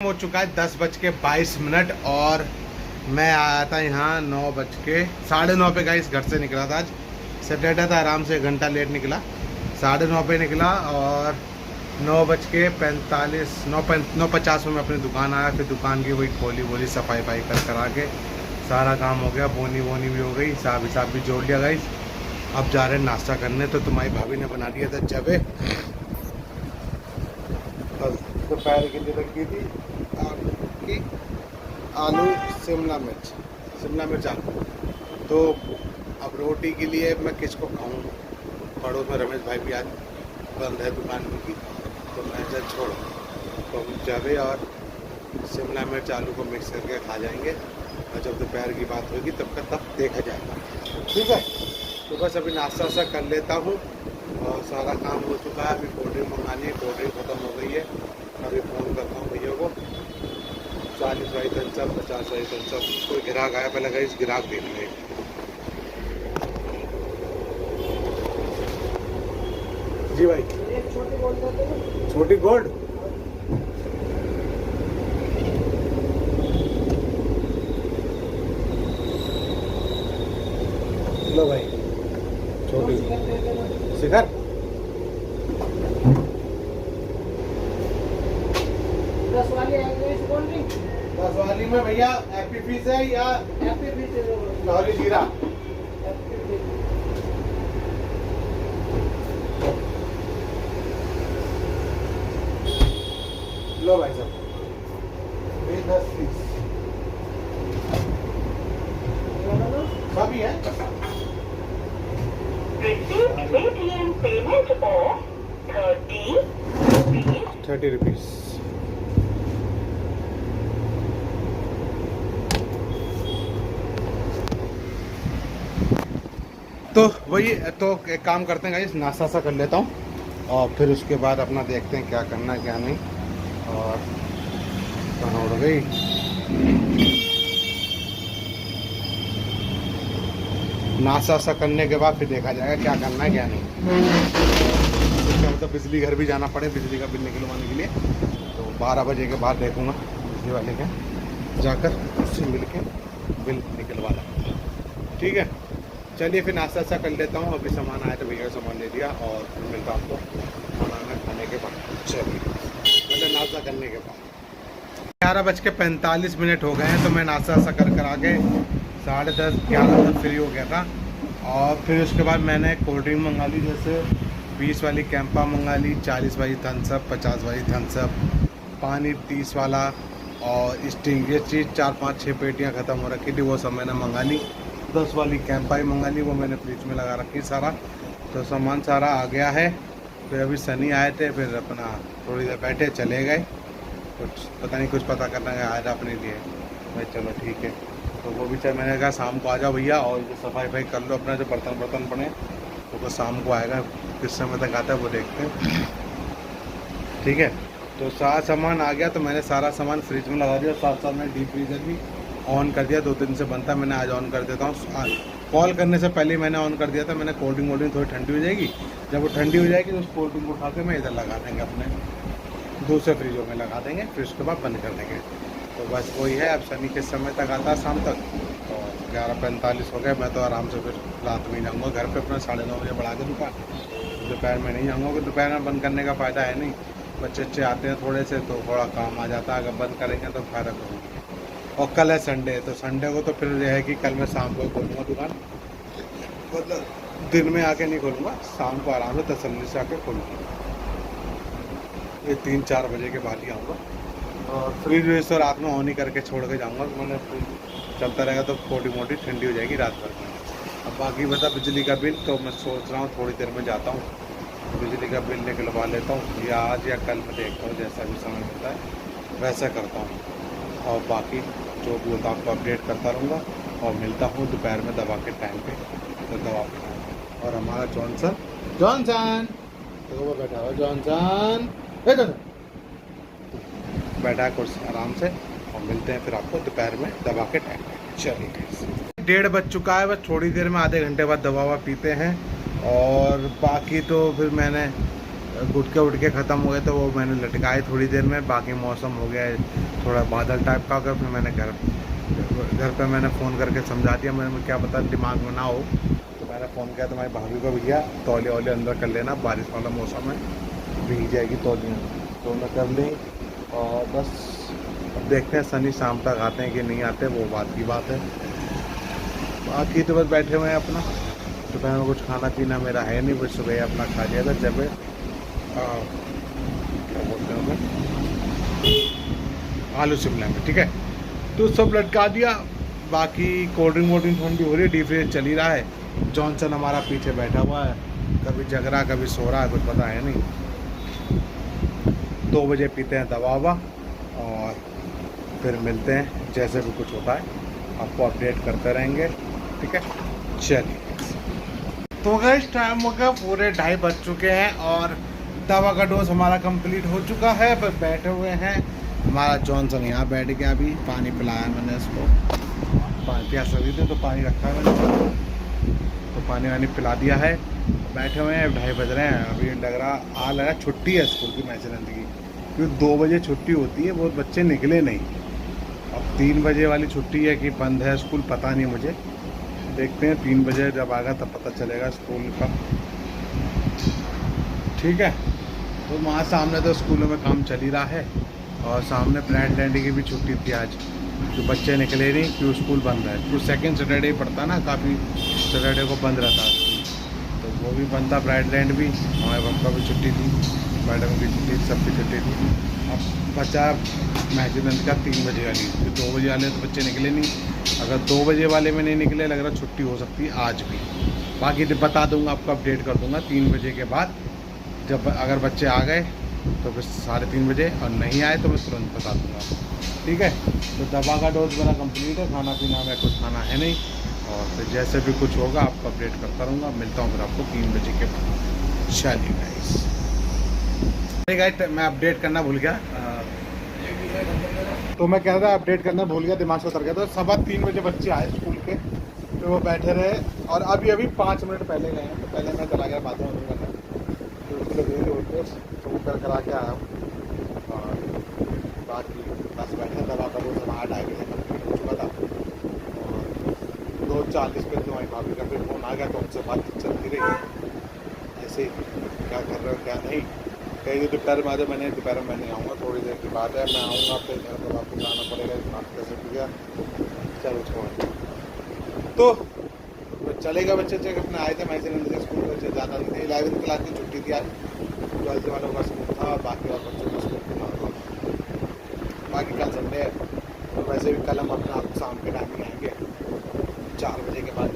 हो चुका है 10:22 और मैं आया था यहाँ 9:09 पे गाइस घर से निकला था। आज सैटरडे था, आराम से 1 घंटा लेट निकला। 9:30 पे निकला और 9:45 9:50 में मैं अपनी दुकान आया। फिर दुकान की वही खोली वोली सफाई वफाई करा के सारा काम हो गया। बोनी वोनी भी हो गई, हिसाब भी जोड़ लिया गाइस। अब जा रहे हैं नाश्ता करने। तो तुम्हारी भाभी ने बना दिया था जबे, दोपहर के लिए रखी थी आलू शिमला मिर्च आलू। तो अब रोटी के लिए मैं किसको खाऊं? पड़ोस में रमेश भाई भी आज बंद है दुकान की, तो मैं जब छोड़ो तो हम जवे और शिमला मिर्च आलू को मिक्स करके खा जाएंगे। और जब दोपहर की बात होगी तब देखा जाएगा, ठीक है। तो बस अभी नाश्ता वास्ता कर लेता हूँ और सारा काम हो चुका है। अभी कोल्ड ड्रिंक मंगानी है, कोल्ड ड्रिंक ख़त्म हो गई है। अभी फ़ोन करता हूँ भैया को। 40 वाली थम्सअप, 50 वाली थम्सअप। कोई ग्राहक आया, पहले इस ग्राहक देख लेंगे। जी भाई, छोटी गोल्ड लो भाई, छोटी शिखर 10 वाली कोल्ड ड्रिंक। 10 वाली में भैया हैप्पी फिश है या हैप्पी फिश लाहौरी जीरा? लो भाई साहब, 10 पीस सभी है। Payment of 30 rupees. तो वही तो एक काम करते हैं गाइस, नाश्ता सा कर लेता हूँ और फिर उसके बाद अपना देखते हैं क्या करना है क्या नहीं। और कहाँ उड़ गई? नाश्ता सा करने के बाद फिर देखा जाएगा क्या करना है क्या नहीं। इसका मतलब बिजली घर भी जाना पड़े बिजली का बिल निकलवाने के लिए। तो 12 बजे के बाद देखूँगा बिजली वाले के जाकर उससे मिल के बिल निकलवा लूँगा, ठीक है। चलिए फिर नाश्ता सा कर लेता हूँ। अभी सामान आया तो भैया सामान ले लिया और फिर मिलता हूँ आपको खाने के बाद। चलिए मतलब नाश्ता करने के बाद 11:45 हो गए हैं। तो मैं नाश्ता सा कर आके 10:30 11 तक फ्री हो गया था। और फिर उसके बाद मैंने कोल्ड ड्रिंक मंगा ली, जैसे 20 वाली कैंपा मंगा ली, 40 वाली थम्सअप, 50 वाली थम्सअप, पानी 30 वाला और स्टिंग। ये चीज़ 4-5-6 पेटियाँ ख़त्म हो रखी थी, वो सब मैंने मंगा ली। 10 वाली कैंपा ही मंगा ली, वो मैंने फ्रिज में लगा रखी सारा। तो सामान सारा आ गया है। फिर अभी सनी आए थे, फिर अपना थोड़ी देर बैठे चले गए। कुछ पता नहीं, कुछ पता करना है आया था अपने लिए। भाई चलो ठीक है। तो वो भी चाहे, मैंने कहा शाम को आ जाओ भैया और जो सफाई वफाई कर लो अपना, जो बर्तन पड़े तो वो शाम को आएगा। किस समय तक आता है वो देखते हैं, ठीक है। तो सारा सामान आ गया, तो मैंने सारा सामान फ्रिज में लगा दिया। साथ में डीप फ्रीजर भी ऑन कर दिया। 2 दिन से बनता है, मैंने आज ऑन कर देता हूँ। कॉल करने से पहले मैंने ऑन कर दिया था। मैंने कोल्ड ड्रिंक थोड़ी ठंडी हो जाएगी, जब वो ठंडी हो जाएगी तो उस कोल्ड ड्रिंक को उठा के मैं इधर लगा देंगे, अपने दूसरे फ्रिजों में लगा देंगे, फिर उसके बाद बंद कर देंगे। तो बस वही है। अब शनि किस समय तक आता है शाम तक, तो 11:45 हो गए। मैं तो आराम से फिर रात में ही जाऊँगा घर पे अपना 9:30 बजे बढ़ा के दुकान। दोपहर में नहीं जाऊँगा, क्योंकि दोपहर में बंद करने का फ़ायदा है नहीं। बच्चे आते हैं थोड़े से, तो थोड़ा काम आ जाता है। अगर बंद करेंगे तो फ़ायदा करूँगी। और कल है संडे, तो संडे को तो फिर यह है कि कल मैं शाम को खोलूँगा दुकान। मतलब दिन में आके नहीं खोलूँगा, शाम को आराम से तसल्ली से आके खोलूँगा। ये 3-4 बजे के बाद ही आऊँगा। और फ्रिज व्रिज तो रात में ऑन ही करके छोड़ के जाऊँगा। मैंने फ्रिज चलता रहेगा तो थोड़ी मोटी ठंडी हो जाएगी रात भर में। अब बाकी बता बिजली का बिल, तो मैं सोच रहा हूँ थोड़ी देर में जाता हूँ, बिजली का बिल निकलवा लेता हूँ, या आज या कल में देखता हूँ, जैसा भी समय मिलता है वैसा करता हूँ। और बाकी जो भी होता है आपको अपडेट करता रहूँगा। और मिलता हूँ दोपहर में दवा के टाइम पे, तो दवा पे। और हमारा जॉनसन तो वो बैठा हुआ जॉनसन बैठा है कुर्सी आराम से। और मिलते हैं फिर आपको दोपहर में दवा के टाइम पे। चलिए 1:30 बज चुका है, बस थोड़ी देर में आधे घंटे बाद दवा पीते हैं। और बाकी तो फिर मैंने गुटके उटके ख़त्म हो गए तो वो मैंने लटकाए थोड़ी देर में। बाकी मौसम हो गया है थोड़ा बादल टाइप का हो गया, फिर मैंने घर पे मैंने फ़ोन करके समझा दिया। मैंने क्या पता दिमाग में ना हो, तो मैंने फ़ोन किया तुम्हारी भाभी को, भैया तौलिया वौलिया अंदर कर लेना, बारिश वाला मौसम है, भीग जाएगी तौलियाँ, तो मैं कर ली। और बस अब देखते हैं शनि शाम तक आते हैं कि नहीं आते, वो बात की बात है। बाकी तो बस बैठे हुए हैं अपना। दोपहर में कुछ खाना पीना मेरा है नहीं, बस सुबह अपना खा लिया था जब क्या बोलते हैं आलू शिमला में, ठीक है, तो सब लटका दिया। बाकी कोल्ड ड्रिंक वोल्ड ड्रिंक ठंडी हो रही है, डीप फ्रिज चल ही रहा है। जॉनसन हमारा पीछे बैठा हुआ है, कभी जग रहा कभी सो रहा है, कुछ पता है नहीं। 2 बजे पीते हैं दवा ववा और फिर मिलते हैं, जैसे भी कुछ होता है आपको अपडेट करते रहेंगे, ठीक है। चलिए तो गाइस टाइम हो गया पूरे 2:30 बज चुके हैं और दवा का डोज हमारा कंप्लीट हो चुका है। बस बैठे हुए हैं। हमारा जॉनसन यहाँ बैठ गया, अभी पानी पिलाया मैंने इसको, पानी प्यास लगी थी तो पानी रखा है मैंने, तो पानी वानी पिला दिया है। बैठे हुए हैं, 2:30 बज रहे हैं। अभी लग रहा छुट्टी है स्कूल की मैचेनंद की, क्योंकि 2 बजे छुट्टी होती है, बहुत बच्चे निकले नहीं। अब 3 बजे वाली छुट्टी है कि बंद है स्कूल, पता नहीं मुझे, देखते हैं 3 बजे जब आएगा तब पता चलेगा स्कूल का, ठीक है। तो वहाँ सामने तो स्कूलों में काम चल ही रहा है और सामने प्लांट लैंड की भी छुट्टी थी आज, तो बच्चे निकले नहीं क्यों स्कूल बंद है, क्यों सेकंड सैटरडे पड़ता ना, काफ़ी सैटरडे को बंद रहता है स्कूल, तो वो भी बंद था। ब्राइट लैंड भी, हमारे पापा की छुट्टी थी, मैडम की छुट्टी, सबकी छुट्टी थी। अब बचा मैचेनंद का 3 बजे वाली, तो 2 बजे वाले तो बच्चे निकले नहीं। अगर 2 बजे वाले में नहीं निकले, लग रहा छुट्टी हो सकती है आज भी। बाकी तो बता दूंगा आपको, अपडेट कर दूंगा 3 बजे के बाद, जब अगर बच्चे आ गए तो फिर 3:30 बजे, और नहीं आए तो मैं तुरंत बता दूंगा, ठीक है। तो दवा का डोज मेरा कंप्लीट है, खाना पीना में कुछ खाना है नहीं, और फिर जैसे भी कुछ होगा आपको अपडेट करता रहूँगा। मिलता हूँ फिर आपको 3 बजे के बाद। चलिए गाइस, मैं अपडेट करना भूल गया, तो मैं कह रहा था अपडेट करना भूल गया, दिमाग से उतर गया। तो 3:15 बजे बच्चे आए स्कूल के, तो वो बैठे रहे और अभी 5 मिनट पहले गए हैं, तो पहले मैं चला गया बाथरूम करने, तो उसके लिए तो वो करा के आया हूँ। और बाकी बस बैठे दवा का डोज हमारा 2:30 बजे कंप्लीट हो चुका था, और 2:40 पे तुम्हारी भाभी का फिर फ़ोन आ गया, तो उनसे बातचीत चलती रही ऐसे ही, क्या कर रहे हो क्या नहीं। कहीं दोपहर में आ जाए, मैंने दोपहर में नहीं आऊँगा, थोड़ी देर की बात है, मैं आऊँगा फिर घर पर आपको जाना पड़ेगा, नाश्ते से किया, चलो छोड़। तो चलेगा बच्चे चेक अपने आए थे मैचेनंद के स्कूल, बच्चे ज़्यादा नहीं थे, 11th क्लास की छुट्टी थी आज, 12th वालों का स्कूल था, बाकी और बच्चों का स्कूल था। बाकी कल संडे है, तो वैसे भी कल हम अपना शाम के टाइम में आएंगे, 4 बजे के बाद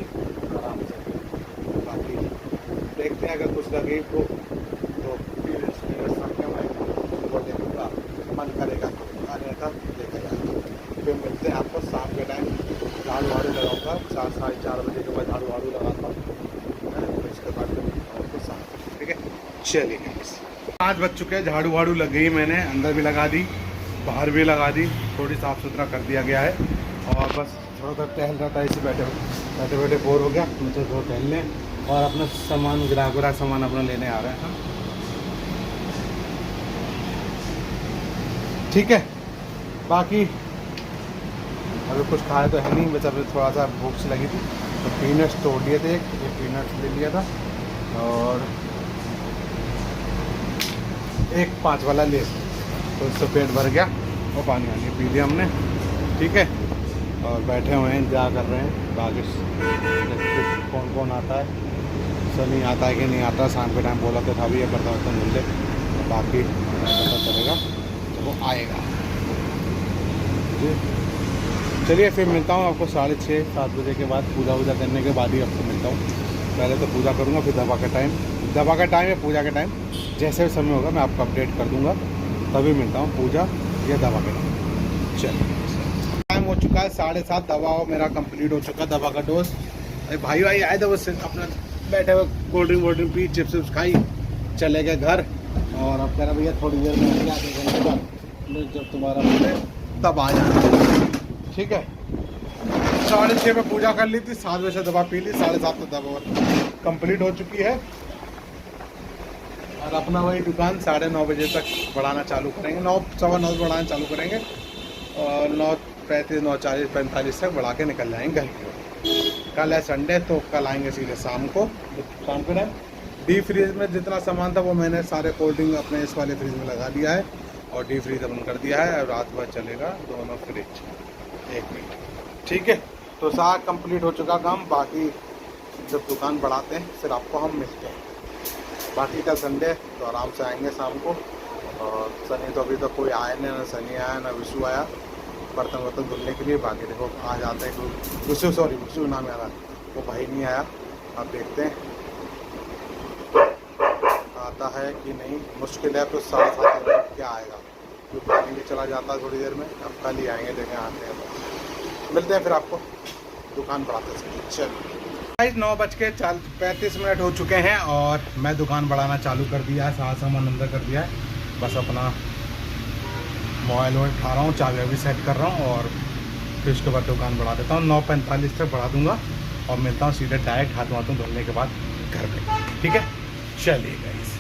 आराम से। बाकी देखते हैं अगर कुछ लगे तो देखूँगा, मन करेगा तो आने का देखा जाएगा। फिर मिलते हैं आपको शाम के टाइम, झाड़ू वाड़ू लगाऊँगा, 4-4:30 बजे के बाद झाड़ू वाड़ू लगाता हूँ, इसके बाद आपको शाम, ठीक है। चलिए 5 बज चुके हैं, झाड़ू वाड़ू लग गई, मैंने अंदर भी लगा दी, बाहर भी लगा दी, थोड़ी साफ़ सुथरा कर दिया गया है, और बस थोड़ा सा टहल रहा था, इसी बैठे बोर हो गया, मुझे थोड़ा टहलने और अपना सामान ग्राहक सामान अपना लेने आ रहे हैं, ठीक है। बाकी अभी कुछ खाया तो है नहीं, बस अभी थोड़ा सा भूख से लगी थी, तो पीनट्स तोड़ लिए थे, एक पीनट्स ले लिया था, और एक 5 वाला ले, तो इससे पेट भर गया और पानी वानी पी लिया हमने, ठीक है। और बैठे हुए हैं, इंतजार कर रहे हैं बाकी कौन कौन आता है, सनी आता है कि नहीं आता। शाम के टाइम बोला तो था भी ये बर्तन मिल ले, बाकी पता चलेगा तो वो आएगा जी। चलिए फिर मिलता हूँ आपको 6:30-7 बजे के बाद, पूजा वूजा करने के बाद ही आपको मिलता हूँ। पहले तो पूजा करूँगा, फिर दवा का टाइम या पूजा के टाइम जैसे भी समय होगा मैं आपको अपडेट कर दूँगा, तभी मिलता हूँ पूजा या दवा के टाइम। चलिए टाइम हो चुका है 7:30, दवा मेरा कंप्लीट हो चुका, दवा का डोज। भाई आए थे, बस अपना बैठे हुए कोल्ड ड्रिंक पी, चिप्स खाई, चले गए घर। और अब कह रहा भैया थोड़ी देर में क्या देखेंगे, जब तुम्हारा बोले तब आ जाना, ठीक है। 6:30 में पूजा कर ली थी, 7 बजे से दवा पी ली, 7:30 तक दवा कंप्लीट हो चुकी है। और अपना वही दुकान 9:30 बजे तक बढ़ाना चालू करेंगे, 9 सवा 9 बढ़ाना चालू करेंगे और 9:35 9:40 45 तक बढ़ा के निकल जाएंगे घर की ओर। कल है संडे तो कल आएंगे सीधे शाम को टाइम। डीप फ्रीज में जितना सामान था वो मैंने सारे कोल्ड ड्रिंक अपने इस वाले फ्रीज में लगा दिया है और डीप फ्रीज बंद कर दिया है। और रात भर चलेगा दोनों फ्रिज 1 मिनट, ठीक है। तो सारा कंप्लीट हो चुका काम, बाकी जब दुकान बढ़ाते हैं फिर आपको हम मिलते हैं। बाकी कल संडे तो आराम से आएंगे शाम को। और सनी तो अभी तक कोई आया नहीं, ना सनी आया ना विशु आया बर्तन वर्तन धुलने के लिए। बाकी देखो आज आते हैं विशु नाम आ रहा, वो भाई नहीं आया। अब देखते हैं आता है कि नहीं, मुश्किल है। तो 7:30 बजे क्या आएगा, क्योंकि पानी भी चला जाता है थोड़ी देर में। अब कल ही आएंगे, देखें आते हैं तो मिलते हैं फिर आपको दुकान बढ़ाते समय। चलिए 9:35 हो चुके हैं और मैं दुकान बढ़ाना चालू कर दिया है, सारा सामान अंदर कर दिया है। बस अपना मोबाइल वोबाइल उठा रहा हूँ, चाबी भी सेट कर रहा हूँ और फिर उसके बाद दुकान बढ़ा देता हूँ। 9:45 तक बढ़ा दूँगा और मिलता हूँ सीधे डायरेक्ट हाथ वाथ धुलने के बाद घर पे, ठीक है। चलिए गाइस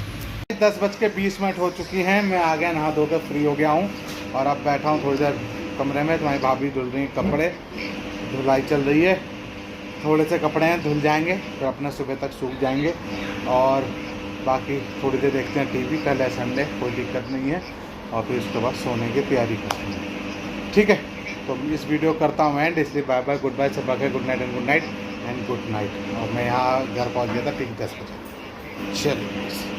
10:20 हो चुकी हैं, मैं आ गया नहा धो कर फ्री हो गया हूँ और अब बैठा हूँ थोड़ी देर कमरे में। तुम्हारी भाभी धुल रही कपड़े, धुलाई चल रही है। थोड़े से कपड़े हैं, धुल जाएंगे फिर अपना सुबह तक सूख जाएंगे। और बाकी थोड़ी देर देखते हैं टीवी, कल है संडे कोई दिक्कत नहीं है। और फिर उसके बाद सोने की तैयारी करते हैं, ठीक है। तो इस वीडियो करता हूँ एंड, इसलिए बाय बाय, गुड बाय, सब good night and good night. और मैं यहाँ घर पहुँच गया था ठीक 10 बजे। चलिए।